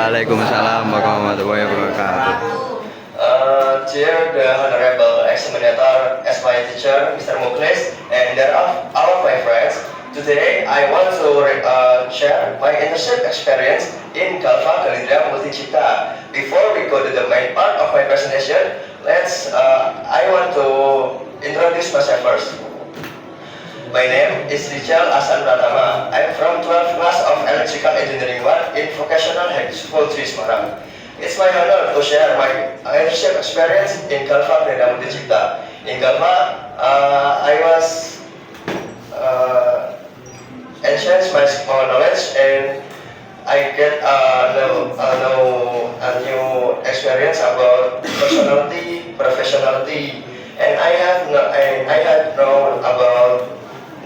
Waalaikumsalam warahmatullahi wabarakatuh. Dear the Honorable Examinator, as my teacher, Mr. Muklis, and there are all of my friends, today I want to share my internship experience in Galva Galindra Multicipta. Before we go to the main part of my presentation, I want to introduce myself first. My name is Rijal Hasan Pratama. I'm from 12th class of Electrical Engineering 1 in Vocational High School 3 Semarang. It's my honor to share my internship experience in Galva Galindra Multicipta. In Galva, I was enhance my small knowledge and I get a new experience about personality, professionality, and I have known about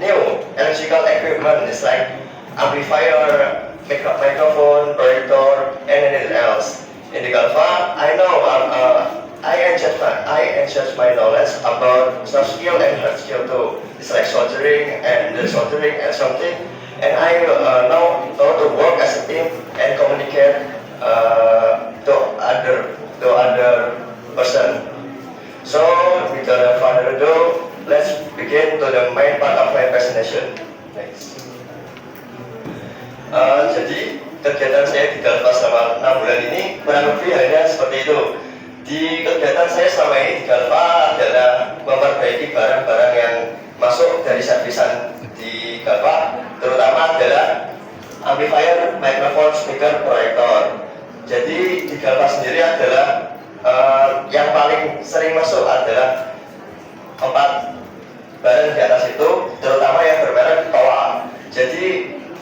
new electrical equipment. It's like amplifier, microphone, projector, and anything else. In the Galva, I know I enhance my knowledge about soft skill and hard skill too. It's like soldering and something. And I know how to work as a team and communicate to other person. So without further ado, let's begin to the main part of my presentation. Next. Jadi kegiatan saya di Galva selama 6 bulan ini kurang lebih hanya seperti itu. Di kegiatan saya selama ini di Galva adalah memperbaiki barang-barang yang masuk dari servisan di Galva, terutama adalah amplifier, microphone, speaker, proyektor. Jadi di Galva sendiri adalah yang paling sering masuk adalah 4 barang di atas itu, terutama yang bermerek TOA. Jadi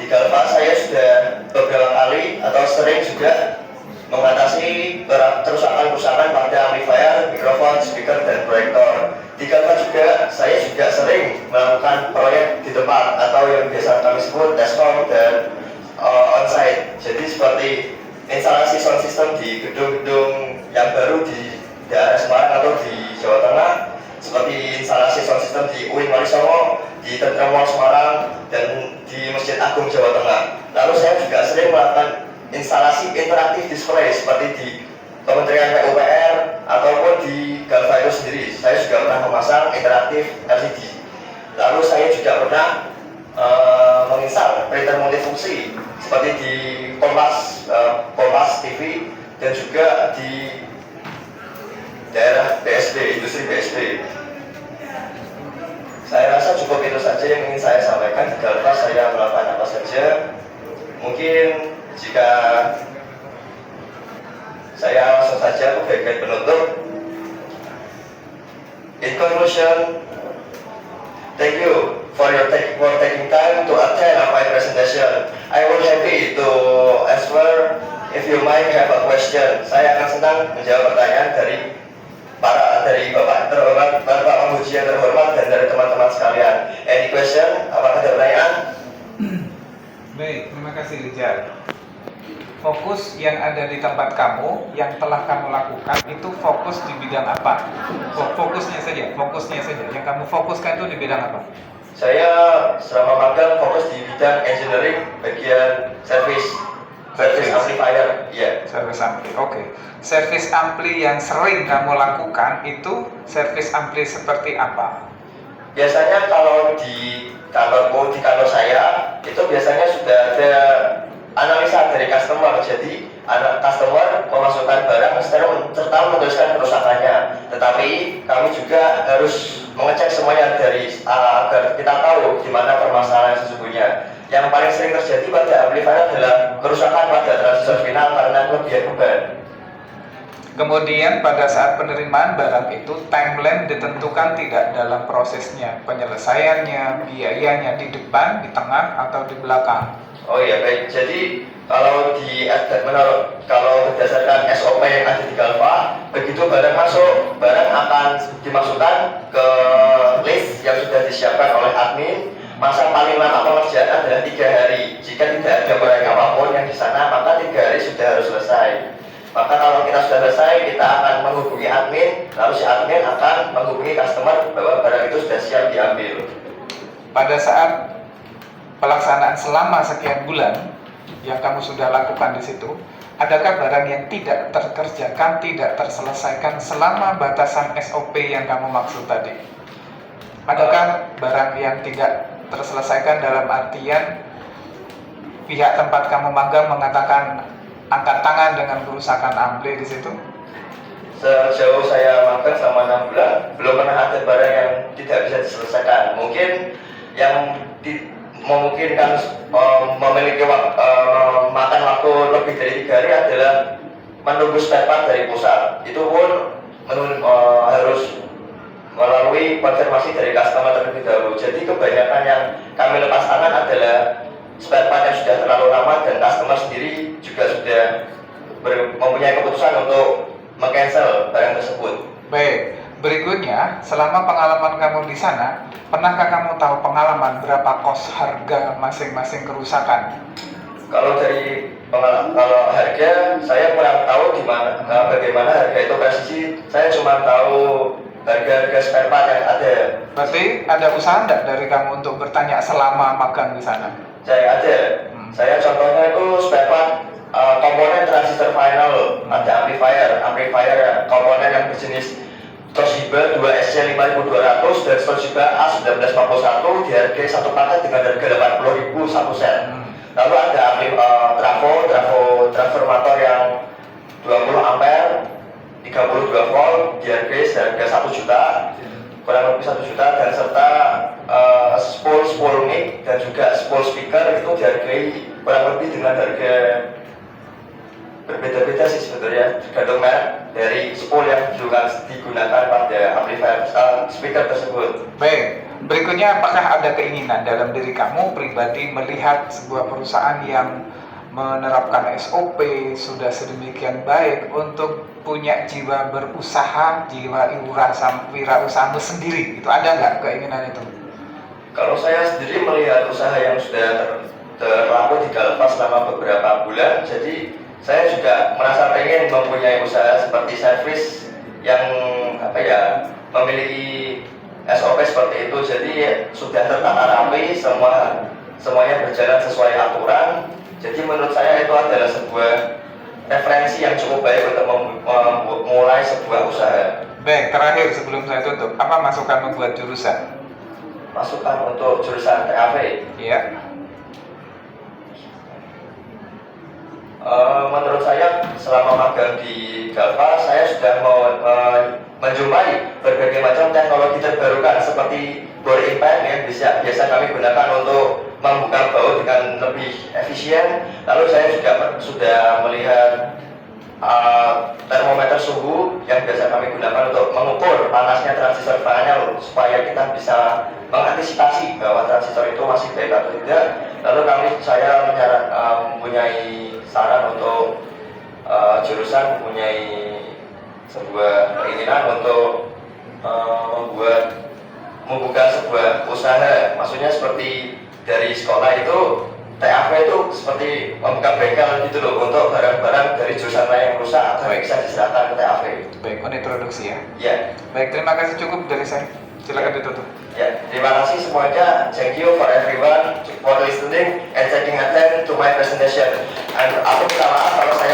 di Galva saya sudah beberapa kali atau sering juga mengatasi kerusakan-kerusakan pada amplifier, mikrofon, speaker, dan proyektor. Di Galva juga saya juga sering melakukan proyek di tempat atau yang biasa kami sebut desktop dan onsite. Jadi seperti instalasi sound system di gedung-gedung yang baru di daerah Semarang atau di Jawa Tengah, seperti instalasi sound system di UIN Walisongo, di Tentrem Mall Semarang, dan di Masjid Agung Jawa Tengah. Lalu saya juga sering melakukan instalasi interaktif display seperti di Kementerian PUPR ataupun di Galva itu sendiri. Saya juga pernah memasang interaktif LCD. Lalu saya juga pernah menginstal printer multifungsi seperti di Kompas TV dan juga di daerah BSD, industri BSD. Saya rasa cukup itu saja yang ingin saya sampaikan. Di Galva saya melakukan apa saja. Mungkin jika saya langsung saja ke bagian penutup. In conclusion, thank you for taking time to attend my presentation. I will happy to answer if you might have a question. Saya akan senang menjawab pertanyaan dari Bapak terhormat, Bapak Penguji yang terhormat, dan dari teman-teman sekalian. Any question? Apakah ada pertanyaan? Baik, terima kasih Rijal. Fokus yang ada di tempat kamu, yang telah kamu lakukan, itu fokus di bidang apa? Fokusnya saja. Yang kamu fokuskan itu di bidang apa? Saya selama magang fokus di bidang engineering bagian service amplifier. Iya. Service ampli. Oke. Service ampli yang sering kamu lakukan itu service ampli seperti apa? Biasanya kalau di kantor saya itu biasanya sudah ada analisa dari customer. Jadi customer memasukkan barang serta menuliskan kerusakannya. Tetapi kami juga harus mengecek semuanya agar kita tahu di mana permasalahan sesungguhnya. Yang paling sering terjadi pada amplifier adalah kerusakan pada transistor final karena kelebihan beban. Kemudian pada saat penerimaan barang itu timeline ditentukan tidak dalam prosesnya, penyelesaiannya, biayanya di depan, di tengah, atau di belakang. Oh iya baik. Jadi kalau berdasarkan SOP yang ada di Galva, begitu barang masuk, barang akan dimasukkan ke list yang sudah disiapkan oleh admin. Masa paling lama pengerjaan adalah 3 hari. Jika tidak ada proyek apapun yang di sana, maka 3 hari sudah harus selesai. Maka kalau kita sudah selesai, kita akan menghubungi admin, lalu si admin akan menghubungi customer bahwa barang itu sudah siap diambil. Pada saat pelaksanaan selama sekian bulan, yang kamu sudah lakukan di situ? Adakah barang yang tidak terkerjakan, tidak terselesaikan selama batasan SOP yang kamu maksud tadi? Adakah barang yang tidak terselesaikan dalam artian pihak tempat kamu magang mengatakan angkat tangan dengan kerusakan amble di situ? Sejauh saya magang selama 6 bulan, belum pernah ada barang yang tidak bisa diselesaikan. Mungkin yang memungkinkan memiliki makan waktu lebih dari 3 hari adalah menunggu spare part dari pusat. Itu pun harus melalui konfirmasi dari customer terlebih dahulu. Jadi kebanyakan yang kami lepas tangan adalah spare part yang sudah terlalu lama dan customer sendiri juga sudah mempunyai keputusan untuk meng-cancel barang tersebut. Baik, berikutnya, selama pengalaman kamu di sana, pernahkah kamu tahu pengalaman berapa kos harga masing-masing kerusakan? Kalau dari kalau harga, saya kurang tahu bagaimana harga itu presisi. Saya cuma tahu harga-harga spare part yang ada. Berarti ada usaha enggak dari kamu untuk bertanya selama magang di sana? Saya ada. Saya contohnya itu spare part komponen transistor final, ada amplifier komponen yang berjenis Toshiba 2SC5200 dan Toshiba A1941 dihargai satu paket dengan harga 80.000 satu set. Lalu ada transformator yang 20 ampere 32 volt dihargai seharga 1 juta, kurang lebih 1 juta, dan serta spool mic dan juga spool speaker itu dihargai kurang lebih dengan harga berbeda-beda sih sebenarnya, tergantung merek dari spool yang digunakan pada amplifier speaker tersebut. Baik, berikutnya apakah ada keinginan dalam diri kamu pribadi melihat sebuah perusahaan yang menerapkan SOP sudah sedemikian baik untuk punya jiwa berusaha, jiwa wirausaha sendiri? Itu ada nggak keinginan itu? Kalau saya sendiri melihat usaha yang sudah terlaku di Galva selama beberapa bulan, jadi saya juga merasa pengen mempunyai usaha seperti servis yang memiliki SOP seperti itu. Jadi sudah tertata rapi, semuanya berjalan sesuai aturan. Jadi menurut saya itu adalah sebuah referensi yang cukup baik untuk memulai sebuah usaha. Baik, terakhir sebelum saya tutup, apa masukan membuat jurusan? Masukan untuk jurusan TAV? Iya. Menurut saya selama magang di Galva, saya sudah menjumpai berbagai macam teknologi terbarukan seperti boring pan yang biasa kami gunakan untuk membuka baut dengan lebih efisien. Lalu saya juga sudah melihat termometer suhu yang biasa kami gunakan untuk mengukur panasnya transistor panel supaya kita bisa mengantisipasi bahwa transistor itu masih baik atau tidak. Lalu saya mempunyai saran untuk jurusan mempunyai sebuah keinginan untuk membuka sebuah usaha. Maksudnya seperti dari sekolah itu TAV itu seperti membuka bengkel gitu loh, untuk barang-barang dari jurusan lain yang rusak agar bisa diserahkan ke TAV. Baik, introduksi ya. Ya. Baik, terima kasih, cukup dari saya. Silakan ditutup. Ya, terima kasih semuanya. Thank you for everyone for listening and taking attention to my presentation. And aku minta maaf kalau saya